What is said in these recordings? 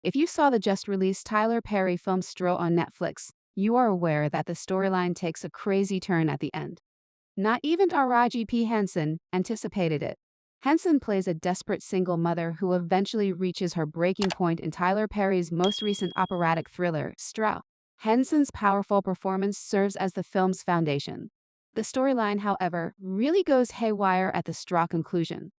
If you saw the just-released Tyler Perry film Stro on Netflix, you are aware that the storyline takes a crazy turn at the end. Not even Taraji P. Henson anticipated it. Henson plays a desperate single mother who eventually reaches her breaking point in Tyler Perry's most recent operatic thriller, Stro. Henson's powerful performance serves as the film's foundation. The storyline, however, really goes haywire at the Stro conclusion.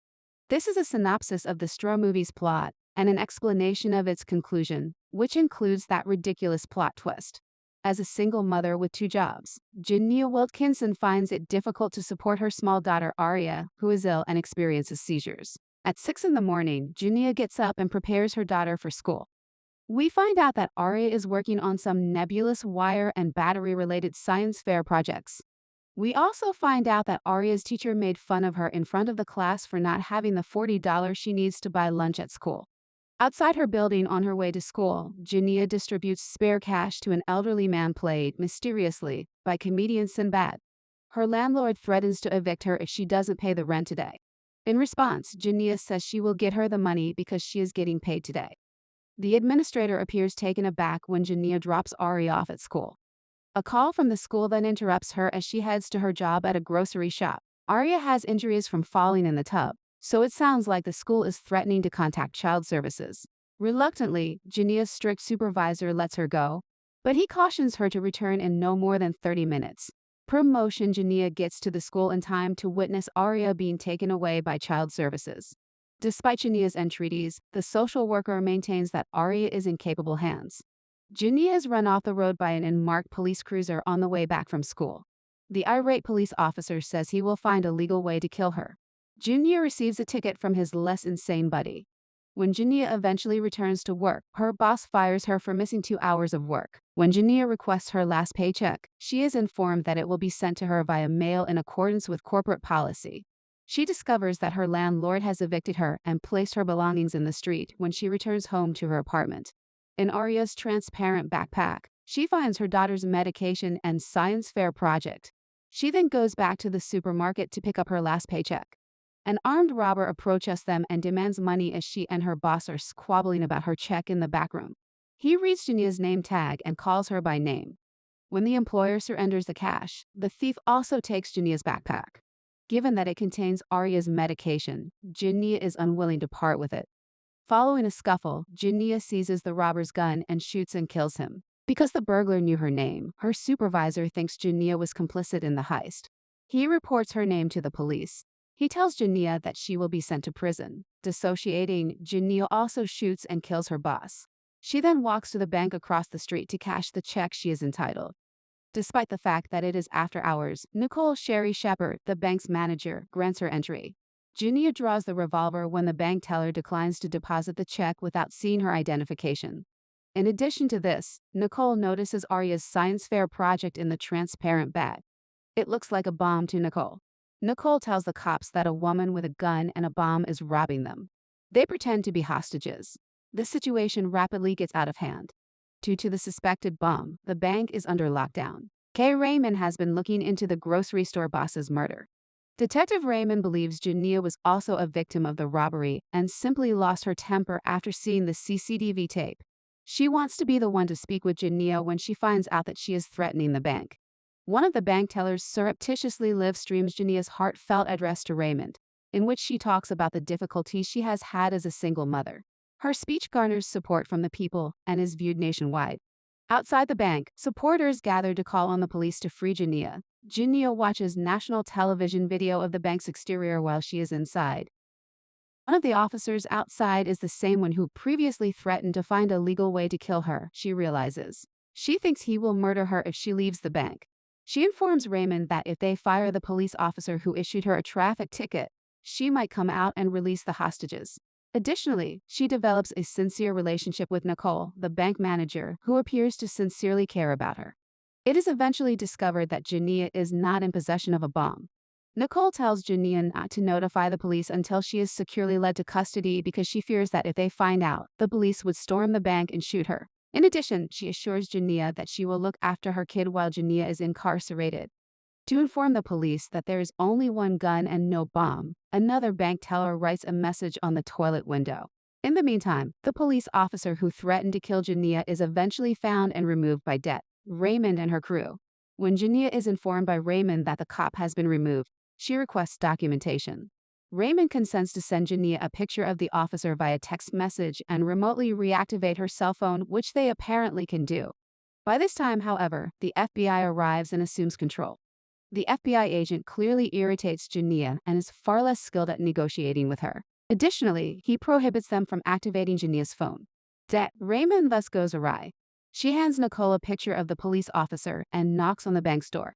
This is a synopsis of the Stro movie's plot and an explanation of its conclusion, which includes that ridiculous plot twist. As a single mother with two jobs, Janaia Wilkinson finds it difficult to support her small daughter Aria, who is ill and experiences seizures. At 6 in the morning, Janaia gets up and prepares her daughter for school. We find out that Aria is working on some nebulous wire and battery-related science fair projects. We also find out that Aria's teacher made fun of her in front of the class for not having the $40 she needs to buy lunch at school. Outside her building on her way to school, Janaia distributes spare cash to an elderly man played, mysteriously, by comedian Sinbad. Her landlord threatens to evict her if she doesn't pay the rent today. In response, Janaia says she will get her the money because she is getting paid today. The administrator appears taken aback when Janaia drops Aria off at school. A call from the school then interrupts her as she heads to her job at a grocery shop. Aria has injuries from falling in the tub, so it sounds like the school is threatening to contact child services. Reluctantly, Janaia's strict supervisor lets her go, but he cautions her to return in no more than 30 minutes. Per motion, Janaia gets to the school in time to witness Aria being taken away by child services. Despite Janaia's entreaties, the social worker maintains that Aria is in capable hands. Janaia is run off the road by an unmarked police cruiser on the way back from school. The irate police officer says he will find a legal way to kill her. Janaia receives a ticket from his less insane buddy. When Janaia eventually returns to work, her boss fires her for missing 2 hours of work. When Janaia requests her last paycheck, she is informed that it will be sent to her via mail in accordance with corporate policy. She discovers that her landlord has evicted her and placed her belongings in the street when she returns home to her apartment. In Aria's transparent backpack, she finds her daughter's medication and science fair project. She then goes back to the supermarket to pick up her last paycheck. An armed robber approaches them and demands money as she and her boss are squabbling about her check in the back room. He reads Janaia's name tag and calls her by name. When the employer surrenders the cash, the thief also takes Janaia's backpack. Given that it contains Aria's medication, Janaia is unwilling to part with it. Following a scuffle, Janaia seizes the robber's gun and shoots and kills him. Because the burglar knew her name, her supervisor thinks Janaia was complicit in the heist. He reports her name to the police. He tells Janaia that she will be sent to prison. Dissociating, Janaia also shoots and kills her boss. She then walks to the bank across the street to cash the check she is entitled. Despite the fact that it is after hours, Nicole Sherry Shepard, the bank's manager, grants her entry. Janaia draws the revolver when the bank teller declines to deposit the check without seeing her identification. In addition to this, Nicole notices Aria's science fair project in the transparent bag. It looks like a bomb to Nicole. Nicole tells the cops that a woman with a gun and a bomb is robbing them. They pretend to be hostages. The situation rapidly gets out of hand. Due to the suspected bomb, the bank is under lockdown. Kay Raymond has been looking into the grocery store boss's murder. Detective Raymond believes Janaia was also a victim of the robbery and simply lost her temper after seeing the CCTV tape. She wants to be the one to speak with Janaia when she finds out that she is threatening the bank. One of the bank tellers surreptitiously live streams Janaia's heartfelt address to Raymond, in which she talks about the difficulties she has had as a single mother. Her speech garners support from the people and is viewed nationwide. Outside the bank, supporters gather to call on the police to free Janaia. Janaia watches national television video of the bank's exterior while she is inside. One of the officers outside is the same one who previously threatened to find a legal way to kill her, she realizes. She thinks he will murder her if she leaves the bank. She informs Raymond that if they fire the police officer who issued her a traffic ticket, she might come out and release the hostages. Additionally, she develops a sincere relationship with Nicole, the bank manager, who appears to sincerely care about her. It is eventually discovered that Janaia is not in possession of a bomb. Nicole tells Janaia not to notify the police until she is securely led to custody because she fears that if they find out, the police would storm the bank and shoot her. In addition, she assures Janaia that she will look after her kid while Janaia is incarcerated. To inform the police that there is only one gun and no bomb, another bank teller writes a message on the toilet window. In the meantime, the police officer who threatened to kill Janaia is eventually found and removed by Raymond and her crew. When Janaia is informed by Raymond that the cop has been removed, she requests documentation. Raymond consents to send Janaia a picture of the officer via text message and remotely reactivate her cell phone, which they apparently can do. By this time, however, the FBI arrives and assumes control. The FBI agent clearly irritates Janaia and is far less skilled at negotiating with her. Additionally, he prohibits them from activating Janaia's phone. Raymond thus goes awry. She hands Nicole a picture of the police officer and knocks on the bank's door.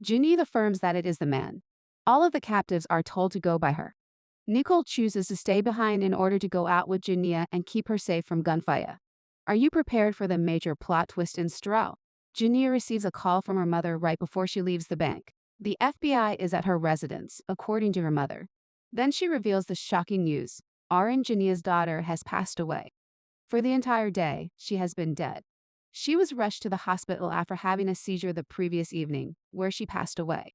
Janaia affirms that it is the man. All of the captives are told to go by her. Nicole chooses to stay behind in order to go out with Janaia and keep her safe from gunfire. Are you prepared for the major plot twist in Stroud? Janaia receives a call from her mother right before she leaves the bank. The FBI is at her residence, according to her mother. Then she reveals the shocking news. Arin, Janaia's daughter, has passed away. For the entire day, she has been dead. She was rushed to the hospital after having a seizure the previous evening, where she passed away.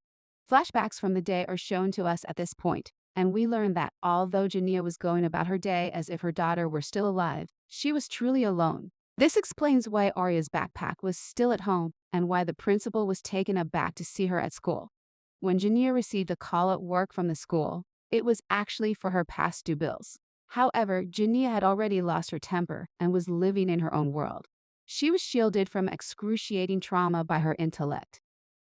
Flashbacks from the day are shown to us at this point, and we learn that although Janaia was going about her day as if her daughter were still alive, she was truly alone. This explains why Arya's backpack was still at home and why the principal was taken aback to see her at school. When Janaia received a call at work from the school, it was actually for her past due bills. However, Janaia had already lost her temper and was living in her own world. She was shielded from excruciating trauma by her intellect.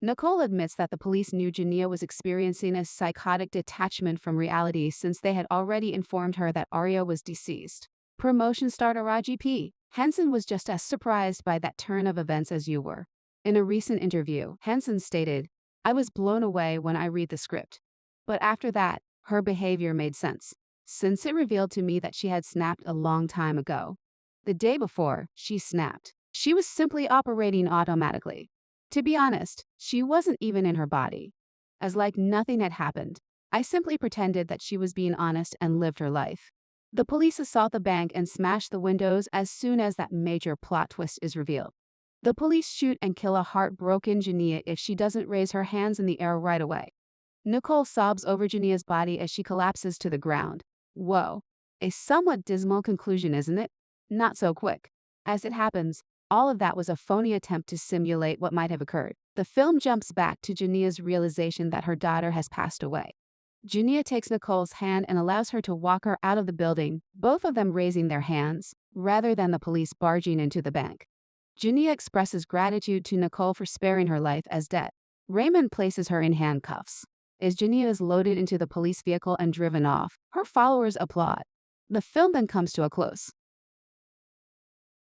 Nicole admits that the police knew Janaia was experiencing a psychotic detachment from reality since they had already informed her that Arya was deceased. Promotion starter Raji P. Henson was just as surprised by that turn of events as you were. In a recent interview, Henson stated, "I was blown away when I read the script. But after that, her behavior made sense, since it revealed to me that she had snapped a long time ago. The day before, she snapped. She was simply operating automatically. To be honest, she wasn't even in her body. As like nothing had happened. I simply pretended that she was being honest and lived her life." The police assault the bank and smash the windows as soon as that major plot twist is revealed. The police shoot and kill a heartbroken Janaia if she doesn't raise her hands in the air right away. Nicole sobs over Janaia's body as she collapses to the ground. Whoa. A somewhat dismal conclusion, isn't it? Not so quick. As it happens, all of that was a phony attempt to simulate what might have occurred. The film jumps back to Janaia's realization that her daughter has passed away. Janaia takes Nicole's hand and allows her to walk her out of the building, both of them raising their hands, rather than the police barging into the bank. Janaia expresses gratitude to Nicole for sparing her life as Raymond places her in handcuffs. As Janaia is loaded into the police vehicle and driven off, her followers applaud. The film then comes to a close.